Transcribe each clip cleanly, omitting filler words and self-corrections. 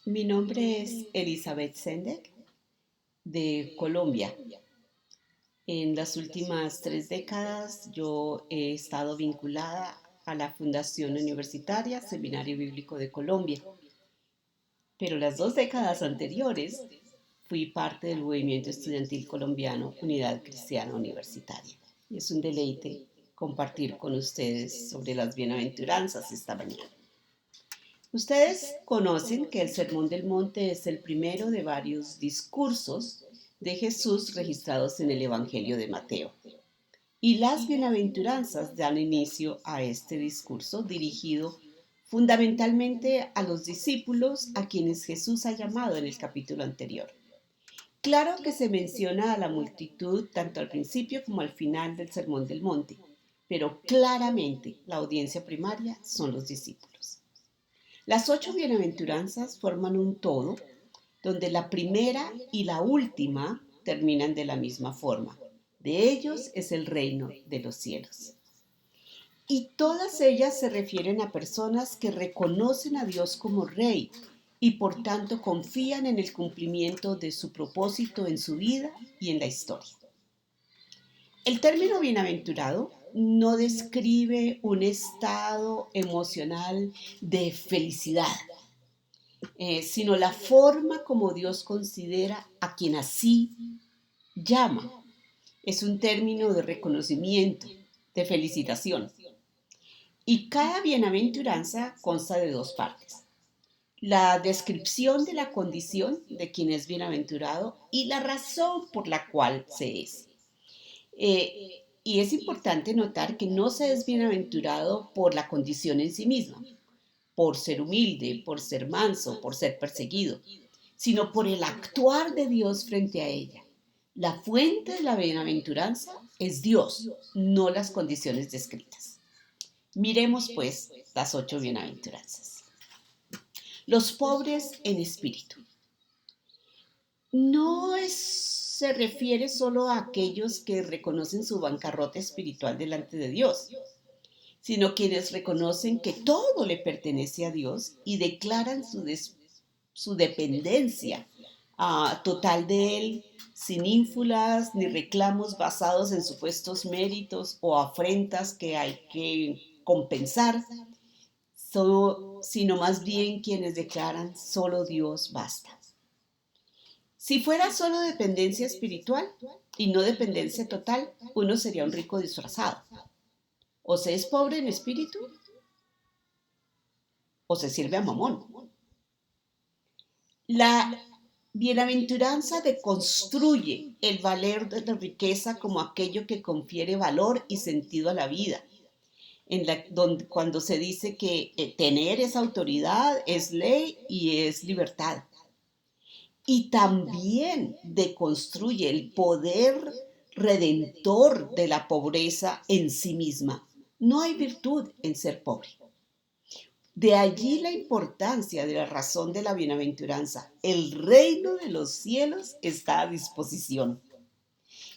Mi nombre es Elizabeth Sendek de Colombia. En las últimas 3 décadas yo he estado vinculada a la Fundación Universitaria Seminario Bíblico de Colombia, pero las 2 décadas anteriores fui parte del movimiento estudiantil colombiano Unidad Cristiana Universitaria. Y es un deleite compartir con ustedes sobre las bienaventuranzas esta mañana. Ustedes conocen que el Sermón del Monte es el primero de varios discursos de Jesús registrados en el Evangelio de Mateo. Y las bienaventuranzas dan inicio a este discurso dirigido fundamentalmente a los discípulos a quienes Jesús ha llamado en el capítulo anterior. Claro que se menciona a la multitud tanto al principio como al final del Sermón del Monte, pero claramente la audiencia primaria son los discípulos. Las 8 bienaventuranzas forman un todo donde la primera y la última terminan de la misma forma. De ellos es el reino de los cielos. Y todas ellas se refieren a personas que reconocen a Dios como Rey y por tanto confían en el cumplimiento de su propósito en su vida y en la historia. El término bienaventurado no describe un estado emocional de felicidad, sino la forma como Dios considera a quien así llama. Es un término de reconocimiento, de felicitación. Y cada bienaventuranza consta de 2 partes. La descripción de la condición de quien es bienaventurado y la razón por la cual se es. Y es importante notar que no se es bienaventurado por la condición en sí misma, por ser humilde, por ser manso, por ser perseguido, sino por el actuar de Dios frente a ella. La fuente de la bienaventuranza es Dios, no las condiciones descritas. Miremos pues las 8 bienaventuranzas. Los pobres en espíritu. Se refiere solo a aquellos que reconocen su bancarrota espiritual delante de Dios, sino quienes reconocen que todo le pertenece a Dios y declaran su dependencia total de Él, sin ínfulas ni reclamos basados en supuestos méritos o afrentas que hay que compensar, sino más bien quienes declaran solo Dios basta. Si fuera solo dependencia espiritual y no dependencia total, uno sería un rico disfrazado. O se es pobre en espíritu o se sirve a Mamón. La bienaventuranza deconstruye el valer de la riqueza como aquello que confiere valor y sentido a la vida. Cuando se dice que tener es autoridad, es ley y es libertad. Y también deconstruye el poder redentor de la pobreza en sí misma. No hay virtud en ser pobre. De allí la importancia de la razón de la bienaventuranza. El reino de los cielos está a disposición.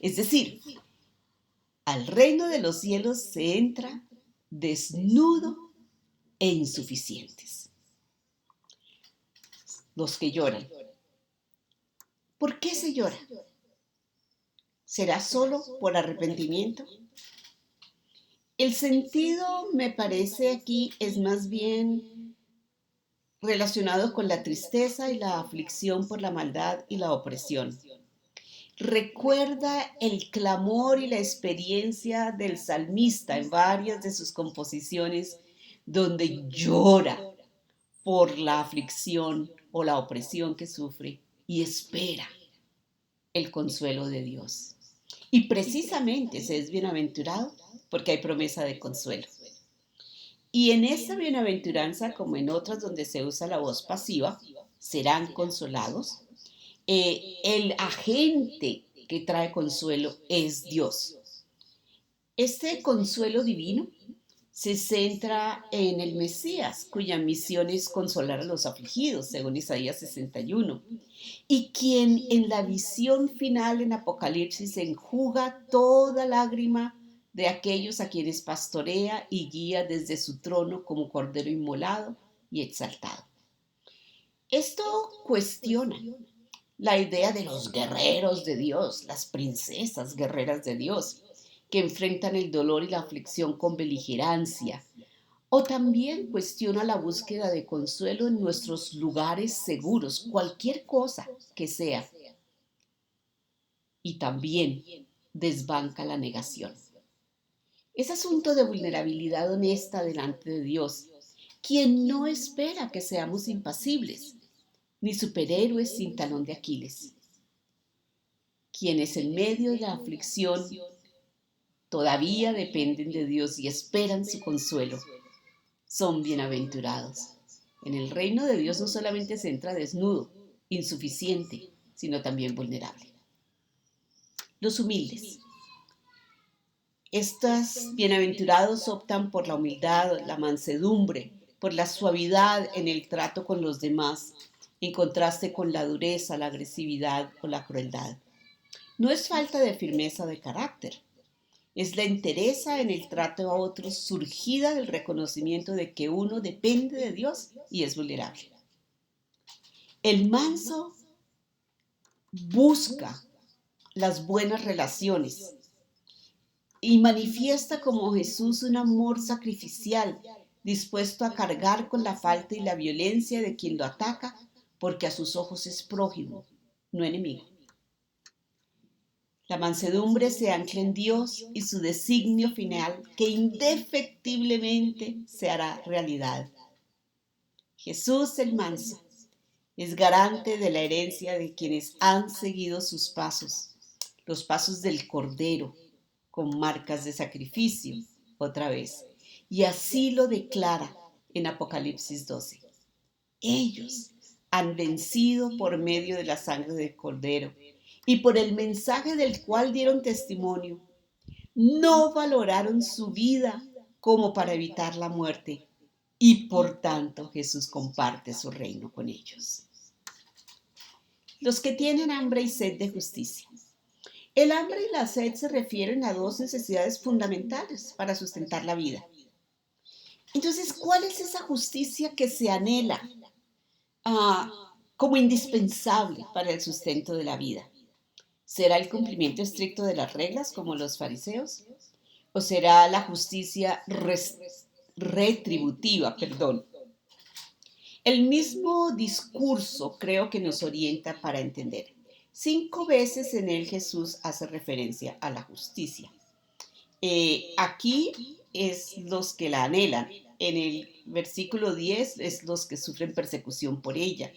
Es decir, al reino de los cielos se entra desnudo e insuficientes. Los que lloran. ¿Por qué se llora? ¿Será solo por arrepentimiento? El sentido, me parece aquí, es más bien relacionado con la tristeza y la aflicción por la maldad y la opresión. Recuerda el clamor y la experiencia del salmista en varias de sus composiciones donde llora por la aflicción o la opresión que sufre y espera el consuelo de Dios. Y precisamente se es bienaventurado porque hay promesa de consuelo. Y en esta bienaventuranza, como en otras donde se usa la voz pasiva, serán consolados. El agente que trae consuelo es Dios. Este consuelo divino se centra en el Mesías, cuya misión es consolar a los afligidos, según Isaías 61, y quien en la visión final en Apocalipsis enjuga toda lágrima de aquellos a quienes pastorea y guía desde su trono como cordero inmolado y exaltado. Esto cuestiona la idea de los guerreros de Dios, las princesas guerreras de Dios, que enfrentan el dolor y la aflicción con beligerancia. O también cuestiona la búsqueda de consuelo en nuestros lugares seguros, cualquier cosa que sea. Y también desbanca la negación. Es asunto de vulnerabilidad honesta delante de Dios, quien no espera que seamos impasibles, ni superhéroes sin talón de Aquiles. Quienes en medio de la aflicción todavía dependen de Dios y esperan su consuelo, son bienaventurados. En el reino de Dios no solamente se entra desnudo, insuficiente, sino también vulnerable. Los humildes. Estos bienaventurados optan por la humildad, la mansedumbre, por la suavidad en el trato con los demás, en contraste con la dureza, la agresividad o la crueldad. No es falta de firmeza de carácter, es la entereza en el trato a otros surgida del reconocimiento de que uno depende de Dios y es vulnerable. El manso busca las buenas relaciones y manifiesta como Jesús un amor sacrificial, dispuesto a cargar con la falta y la violencia de quien lo ataca, porque a sus ojos es prójimo, no enemigo. La mansedumbre se ancla en Dios y su designio final, que indefectiblemente se hará realidad. Jesús el manso es garante de la herencia de quienes han seguido sus pasos, los pasos del Cordero, con marcas de sacrificio, otra vez. Y así lo declara en Apocalipsis 12. Ellos han vencido por medio de la sangre del Cordero y por el mensaje del cual dieron testimonio. No valoraron su vida como para evitar la muerte y por tanto Jesús comparte su reino con ellos. Los que tienen hambre y sed de justicia. El hambre y la sed se refieren a dos necesidades fundamentales para sustentar la vida. Entonces, ¿cuál es esa justicia que se anhela como indispensable para el sustento de la vida? ¿Será el cumplimiento estricto de las reglas como los fariseos? ¿O será la justicia retributiva? El mismo discurso creo que nos orienta para entender. 5 veces en él Jesús hace referencia a la justicia. Aquí es los que la anhelan. En el versículo 10 es los que sufren persecución por ella.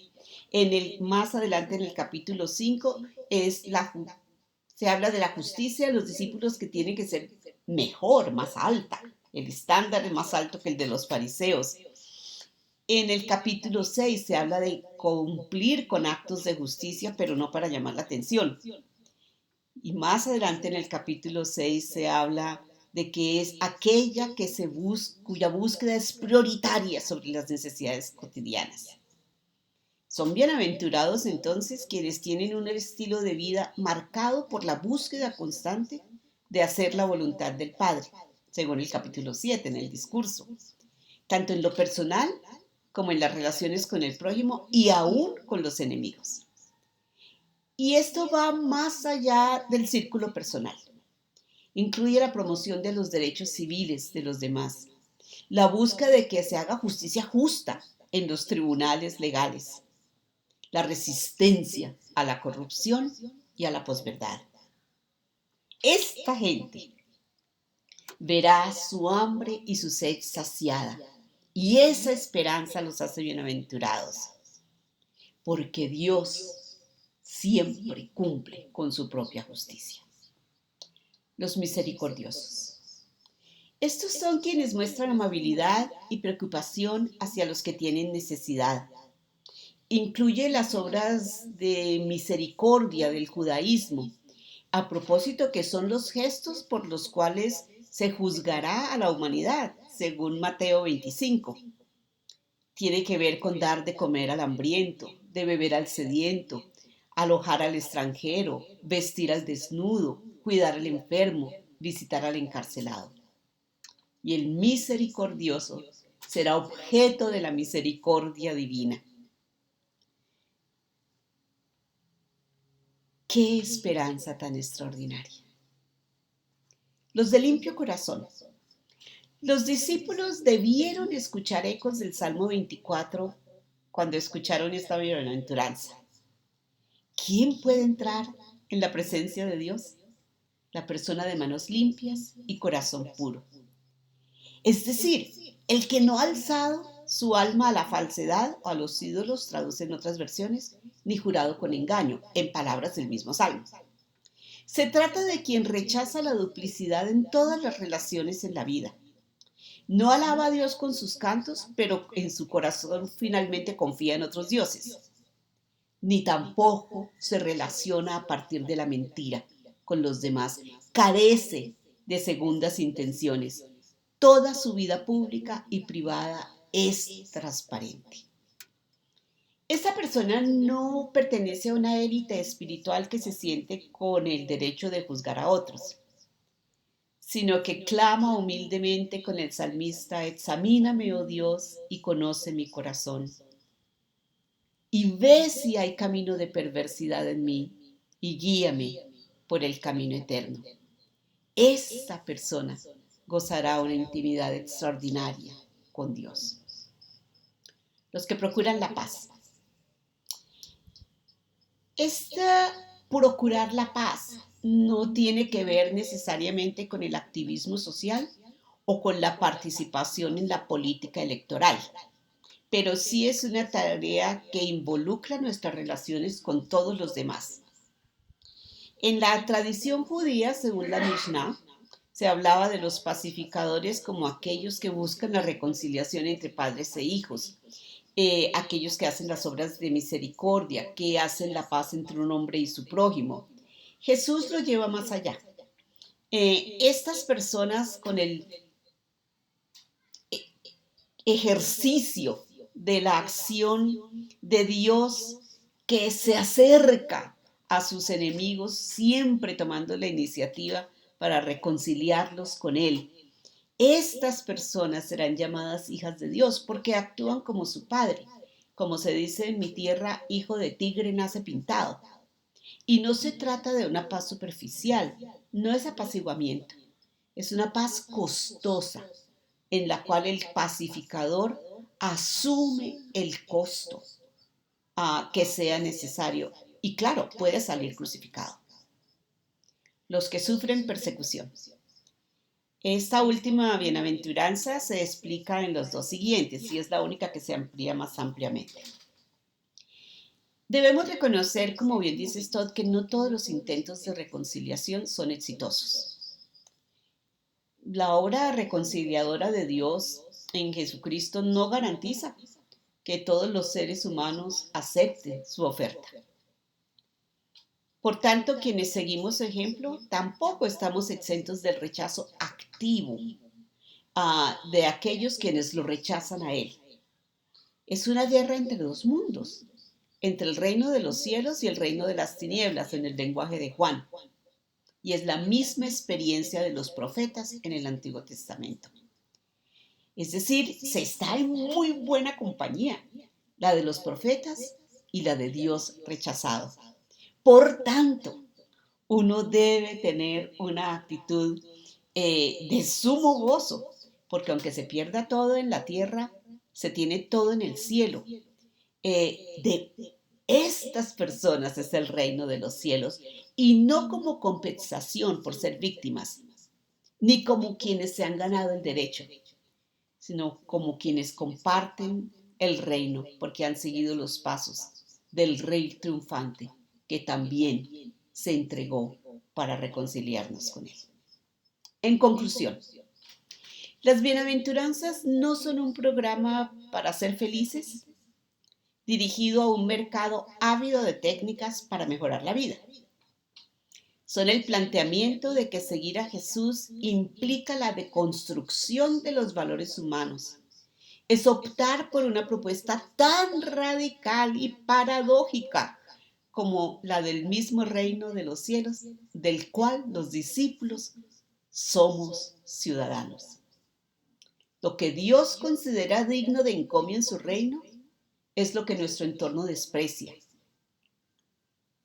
Más adelante en el capítulo 5 se habla de la justicia de los discípulos que tiene que ser mejor, más alta. El estándar es más alto que el de los fariseos. En el capítulo 6 se habla de cumplir con actos de justicia, pero no para llamar la atención. Y más adelante en el capítulo 6 se habla de que es aquella cuya búsqueda es prioritaria sobre las necesidades cotidianas. Son bienaventurados entonces quienes tienen un estilo de vida marcado por la búsqueda constante de hacer la voluntad del Padre, según el capítulo 7 en el discurso, tanto en lo personal como en las relaciones con el prójimo y aún con los enemigos. Y esto va más allá del círculo personal. Incluye la promoción de los derechos civiles de los demás, la búsqueda de que se haga justicia justa en los tribunales legales, la resistencia a la corrupción y a la posverdad. Esta gente verá su hambre y su sed saciada, y esa esperanza los hace bienaventurados, porque Dios siempre cumple con su propia justicia. Los misericordiosos. Estos son quienes muestran amabilidad y preocupación hacia los que tienen necesidad. Incluye las obras de misericordia del judaísmo, a propósito que son los gestos por los cuales se juzgará a la humanidad, según Mateo 25. Tiene que ver con dar de comer al hambriento, de beber al sediento, alojar al extranjero, vestir al desnudo, cuidar al enfermo, visitar al encarcelado. Y el misericordioso será objeto de la misericordia divina. ¡Qué esperanza tan extraordinaria! Los de limpio corazón. Los discípulos debieron escuchar ecos del Salmo 24 cuando escucharon esta bienaventuranza. ¿Quién puede entrar en la presencia de Dios? La persona de manos limpias y corazón puro. Es decir, el que no ha alzado su alma a la falsedad o a los ídolos, traducen otras versiones, ni jurado con engaño, en palabras del mismo Salmo. Se trata de quien rechaza la duplicidad en todas las relaciones en la vida. No alaba a Dios con sus cantos, pero en su corazón finalmente confía en otros dioses. Ni tampoco se relaciona a partir de la mentira con los demás. Carece de segundas intenciones. Toda su vida pública y privada es transparente. Esta persona no pertenece a una élite espiritual que se siente con el derecho de juzgar a otros, sino que clama humildemente con el salmista: examíname, oh Dios, y conoce mi corazón, y ve si hay camino de perversidad en mí, y guíame por el camino eterno. Esta persona gozará una intimidad extraordinaria con Dios. Los que procuran la paz. Procurar la paz no tiene que ver necesariamente con el activismo social o con la participación en la política electoral, pero sí es una tarea que involucra nuestras relaciones con todos los demás. En la tradición judía, según la Mishnah, se hablaba de los pacificadores como aquellos que buscan la reconciliación entre padres e hijos, aquellos que hacen las obras de misericordia, que hacen la paz entre un hombre y su prójimo. Jesús lo lleva más allá. Estas personas, con el ejercicio de la acción de Dios que se acerca a sus enemigos, siempre tomando la iniciativa para reconciliarlos con Él. Estas personas serán llamadas hijas de Dios porque actúan como su Padre. Como se dice en mi tierra, hijo de tigre nace pintado. Y no se trata de una paz superficial, no es apaciguamiento, es una paz costosa en la cual el pacificador asume el costo que sea necesario y claro, puede salir crucificado. Los que sufren persecución. Esta última bienaventuranza se explica en los dos siguientes y es la única que se amplía más ampliamente. Debemos reconocer, como bien dice Stott, que no todos los intentos de reconciliación son exitosos. La obra reconciliadora de Dios en Jesucristo no garantiza que todos los seres humanos acepten su oferta. Por tanto, quienes seguimos su ejemplo, tampoco estamos exentos del rechazo activo de aquellos quienes lo rechazan a Él. Es una guerra entre dos mundos, entre el reino de los cielos y el reino de las tinieblas, en el lenguaje de Juan. Y es la misma experiencia de los profetas en el Antiguo Testamento. Es decir, se está en muy buena compañía, la de los profetas y la de Dios rechazado. Por tanto, uno debe tener una actitud de sumo gozo, porque aunque se pierda todo en la tierra, se tiene todo en el cielo. De estas personas es el reino de los cielos, y no como compensación por ser víctimas, ni como quienes se han ganado el derecho, sino como quienes comparten el reino porque han seguido los pasos del Rey triunfante que también se entregó para reconciliarnos con Él. En conclusión, las bienaventuranzas no son un programa para ser felices dirigido a un mercado ávido de técnicas para mejorar la vida. Son el planteamiento de que seguir a Jesús implica la deconstrucción de los valores humanos. Es optar por una propuesta tan radical y paradójica como la del mismo reino de los cielos, del cual los discípulos somos ciudadanos. Lo que Dios considera digno de encomio en su reino es lo que nuestro entorno desprecia.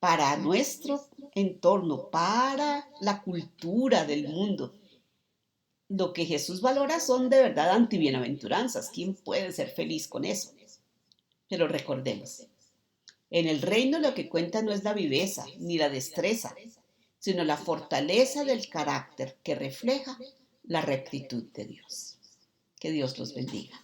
para nuestro entorno, para la cultura del mundo. Lo que Jesús valora son de verdad antibienaventuranzas. ¿Quién puede ser feliz con eso? Pero recordemos, en el reino lo que cuenta no es la viveza ni la destreza, sino la fortaleza del carácter que refleja la rectitud de Dios. Que Dios los bendiga.